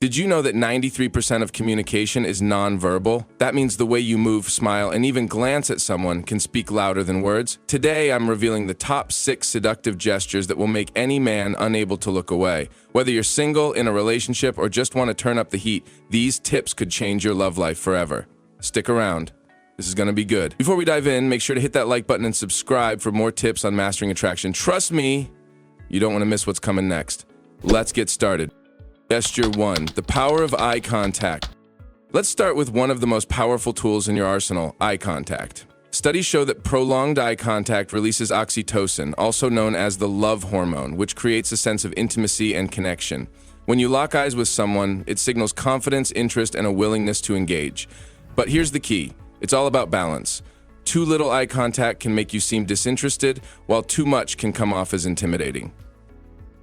Did you know that 93% of communication is nonverbal? That means the way you move, smile, and even glance at someone can speak louder than words. Today, I'm revealing the top 6 seductive gestures that will make any man unable to look away. Whether you're single, in a relationship, or just want to turn up the heat, these tips could change your love life forever. Stick around. This is going to be good. Before we dive in, make sure to hit that like button and subscribe for more tips on mastering attraction. Trust me, you don't want to miss what's coming next. Let's get started. Gesture 1. The power of eye contact. Let's start with one of the most powerful tools in your arsenal, eye contact. Studies show that prolonged eye contact releases oxytocin, also known as the love hormone, which creates a sense of intimacy and connection. When you lock eyes with someone, it signals confidence, interest, and a willingness to engage. But here's the key. It's all about balance. Too little eye contact can make you seem disinterested, while too much can come off as intimidating.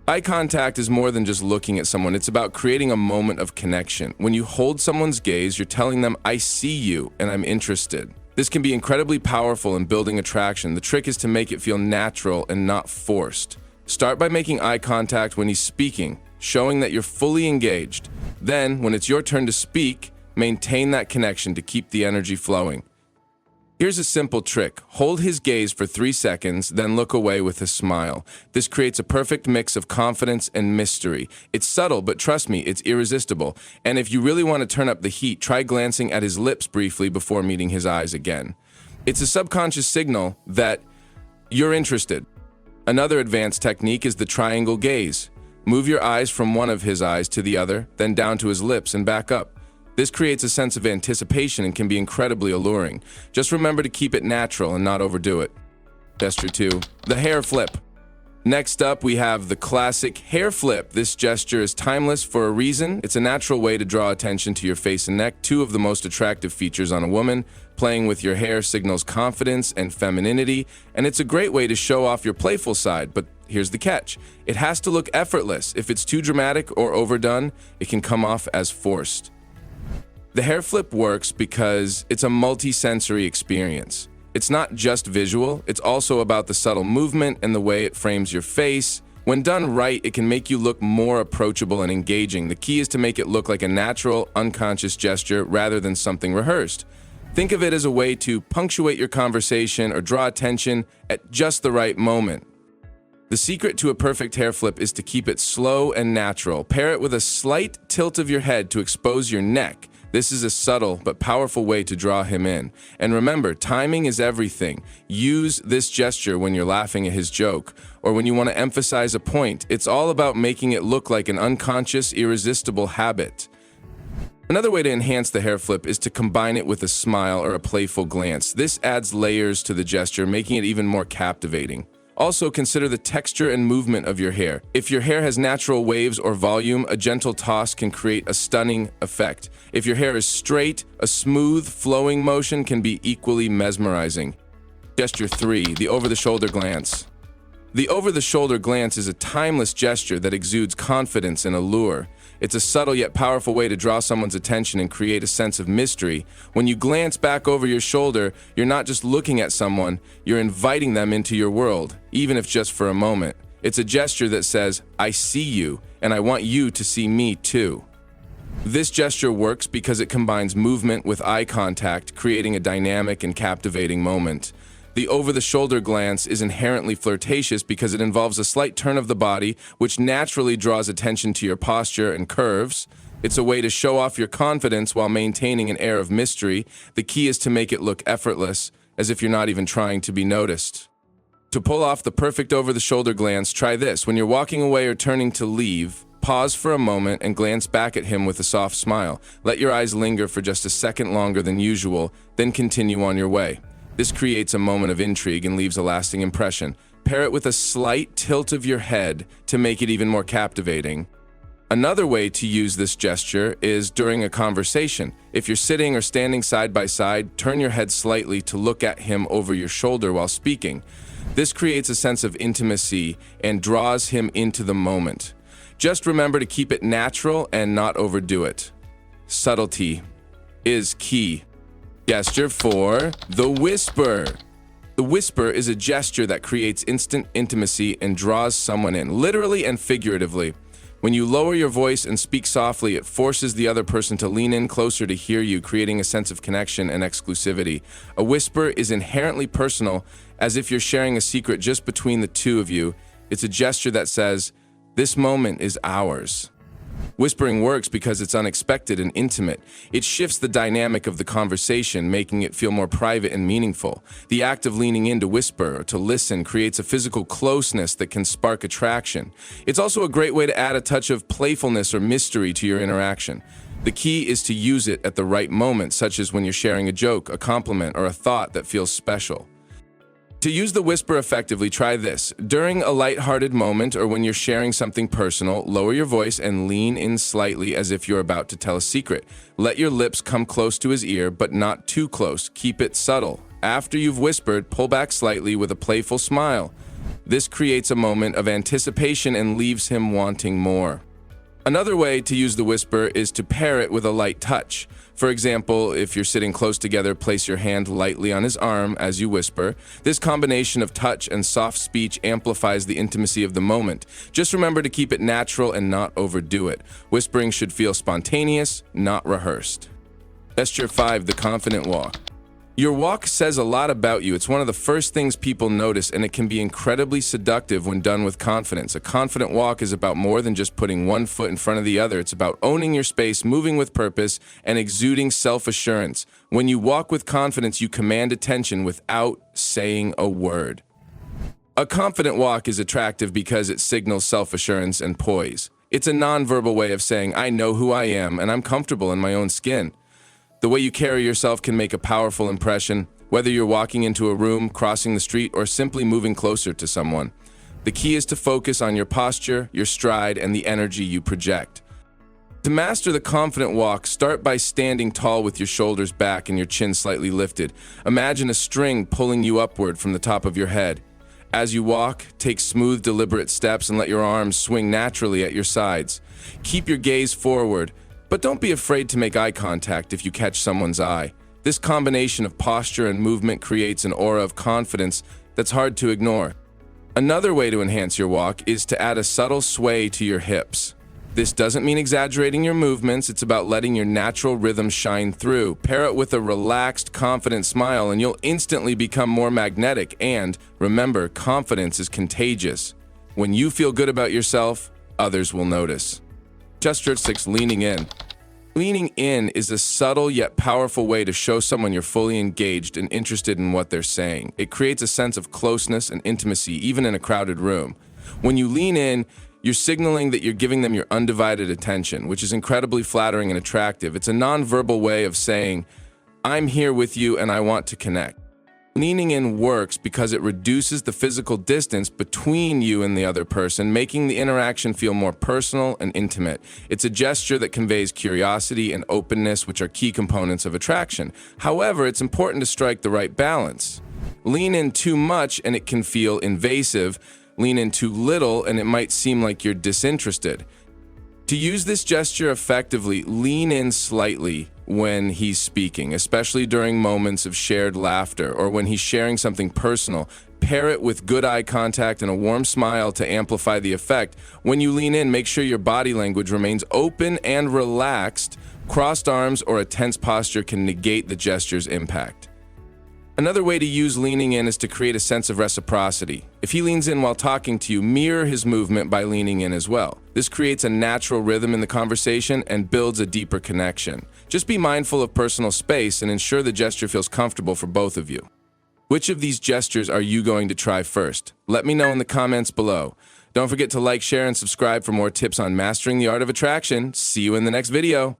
Eye contact is more than just looking at someone. It's about creating a moment of connection. When you hold someone's gaze, you're telling them, I see you and I'm interested. This can be incredibly powerful in building attraction. The trick is to make it feel natural and not forced. Start by making eye contact when he's speaking, showing that you're fully engaged. Then, when it's your turn to speak, maintain that connection to keep the energy flowing. Here's a simple trick. Hold his gaze for 3 seconds, then look away with a smile. This creates a perfect mix of confidence and mystery. It's subtle, but trust me, it's irresistible. And if you really want to turn up the heat, try glancing at his lips briefly before meeting his eyes again. It's a subconscious signal that you're interested. Another advanced technique is the triangle gaze. Move your eyes from one of his eyes to the other, then down to his lips and back up. This creates a sense of anticipation and can be incredibly alluring. Just remember to keep it natural and not overdo it. Gesture 2. The hair flip. Next up, we have the classic hair flip. This gesture is timeless for a reason. It's a natural way to draw attention to your face and neck, two of the most attractive features on a woman. Playing with your hair signals confidence and femininity, and it's a great way to show off your playful side, but here's the catch. It has to look effortless. If it's too dramatic or overdone, it can come off as forced. The hair flip works because it's a multi-sensory experience. It's not just visual, it's also about the subtle movement and the way it frames your face. When done right, it can make you look more approachable and engaging. The key is to make it look like a natural, unconscious gesture rather than something rehearsed. Think of it as a way to punctuate your conversation or draw attention at just the right moment. The secret to a perfect hair flip is to keep it slow and natural. Pair it with a slight tilt of your head to expose your neck. This is a subtle but powerful way to draw him in. And remember, timing is everything. Use this gesture when you're laughing at his joke or when you want to emphasize a point. It's all about making it look like an unconscious, irresistible habit. Another way to enhance the hair flip is to combine it with a smile or a playful glance. This adds layers to the gesture, making it even more captivating. Also, consider the texture and movement of your hair. If your hair has natural waves or volume, a gentle toss can create a stunning effect. If your hair is straight, a smooth, flowing motion can be equally mesmerizing. Gesture 3. The over-the-shoulder glance. The over-the-shoulder glance is a timeless gesture that exudes confidence and allure. It's a subtle yet powerful way to draw someone's attention and create a sense of mystery. When you glance back over your shoulder, you're not just looking at someone, you're inviting them into your world, even if just for a moment. It's a gesture that says, I see you, and I want you to see me too. This gesture works because it combines movement with eye contact, creating a dynamic and captivating moment. The over-the-shoulder glance is inherently flirtatious because it involves a slight turn of the body, which naturally draws attention to your posture and curves. It's a way to show off your confidence while maintaining an air of mystery. The key is to make it look effortless, as if you're not even trying to be noticed. To pull off the perfect over-the-shoulder glance, try this. When you're walking away or turning to leave, pause for a moment and glance back at him with a soft smile. Let your eyes linger for just a second longer than usual, then continue on your way. This creates a moment of intrigue and leaves a lasting impression. Pair it with a slight tilt of your head to make it even more captivating. Another way to use this gesture is during a conversation. If you're sitting or standing side by side, turn your head slightly to look at him over your shoulder while speaking. This creates a sense of intimacy and draws him into the moment. Just remember to keep it natural and not overdo it. Subtlety is key. Gesture 4. The whisper. The whisper is a gesture that creates instant intimacy and draws someone in, literally and figuratively. When you lower your voice and speak softly, it forces the other person to lean in closer to hear you, creating a sense of connection and exclusivity. A whisper is inherently personal, as if you're sharing a secret just between the two of you. It's a gesture that says, "This moment is ours." Whispering works because it's unexpected and intimate. It shifts the dynamic of the conversation, making it feel more private and meaningful. The act of leaning in to whisper or to listen creates a physical closeness that can spark attraction. It's also a great way to add a touch of playfulness or mystery to your interaction. The key is to use it at the right moment, such as when you're sharing a joke, a compliment, or a thought that feels special. To use the whisper effectively, try this. During a lighthearted moment or when you're sharing something personal, lower your voice and lean in slightly as if you're about to tell a secret. Let your lips come close to his ear, but not too close. Keep it subtle. After you've whispered, pull back slightly with a playful smile. This creates a moment of anticipation and leaves him wanting more. Another way to use the whisper is to pair it with a light touch. For example, if you're sitting close together, place your hand lightly on his arm as you whisper. This combination of touch and soft speech amplifies the intimacy of the moment. Just remember to keep it natural and not overdo it. Whispering should feel spontaneous, not rehearsed. Gesture 5, the confident walk. Your walk says a lot about you. It's one of the first things people notice, and it can be incredibly seductive when done with confidence. A confident walk is about more than just putting one foot in front of the other. It's about owning your space, moving with purpose, and exuding self-assurance. When you walk with confidence, you command attention without saying a word. A confident walk is attractive because it signals self-assurance and poise. It's a nonverbal way of saying, "I know who I am, and I'm comfortable in my own skin." The way you carry yourself can make a powerful impression, whether you're walking into a room, crossing the street, or simply moving closer to someone. The key is to focus on your posture, your stride, and the energy you project. To master the confident walk, start by standing tall with your shoulders back and your chin slightly lifted. Imagine a string pulling you upward from the top of your head. As you walk, take smooth, deliberate steps and let your arms swing naturally at your sides. Keep your gaze forward, but don't be afraid to make eye contact if you catch someone's eye. This combination of posture and movement creates an aura of confidence that's hard to ignore. Another way to enhance your walk is to add a subtle sway to your hips. This doesn't mean exaggerating your movements, it's about letting your natural rhythm shine through. Pair it with a relaxed, confident smile and you'll instantly become more magnetic. And remember, confidence is contagious. When you feel good about yourself, others will notice. Gesture 6, leaning in. Leaning in is a subtle yet powerful way to show someone you're fully engaged and interested in what they're saying. It creates a sense of closeness and intimacy, even in a crowded room. When you lean in, you're signaling that you're giving them your undivided attention, which is incredibly flattering and attractive. It's a nonverbal way of saying, "I'm here with you and I want to connect." Leaning in works because it reduces the physical distance between you and the other person, making the interaction feel more personal and intimate. It's a gesture that conveys curiosity and openness, which are key components of attraction. However, it's important to strike the right balance. Lean in too much and it can feel invasive. Lean in too little and it might seem like you're disinterested. To use this gesture effectively, lean in slightly when he's speaking, especially during moments of shared laughter or when he's sharing something personal. Pair it with good eye contact and a warm smile to amplify the effect. When you lean in, make sure your body language remains open and relaxed. Crossed arms or a tense posture can negate the gesture's impact. Another way to use leaning in is to create a sense of reciprocity. If he leans in while talking to you, mirror his movement by leaning in as well. This creates a natural rhythm in the conversation and builds a deeper connection. Just be mindful of personal space and ensure the gesture feels comfortable for both of you. Which of these gestures are you going to try first? Let me know in the comments below. Don't forget to like, share, and subscribe for more tips on mastering the art of attraction. See you in the next video.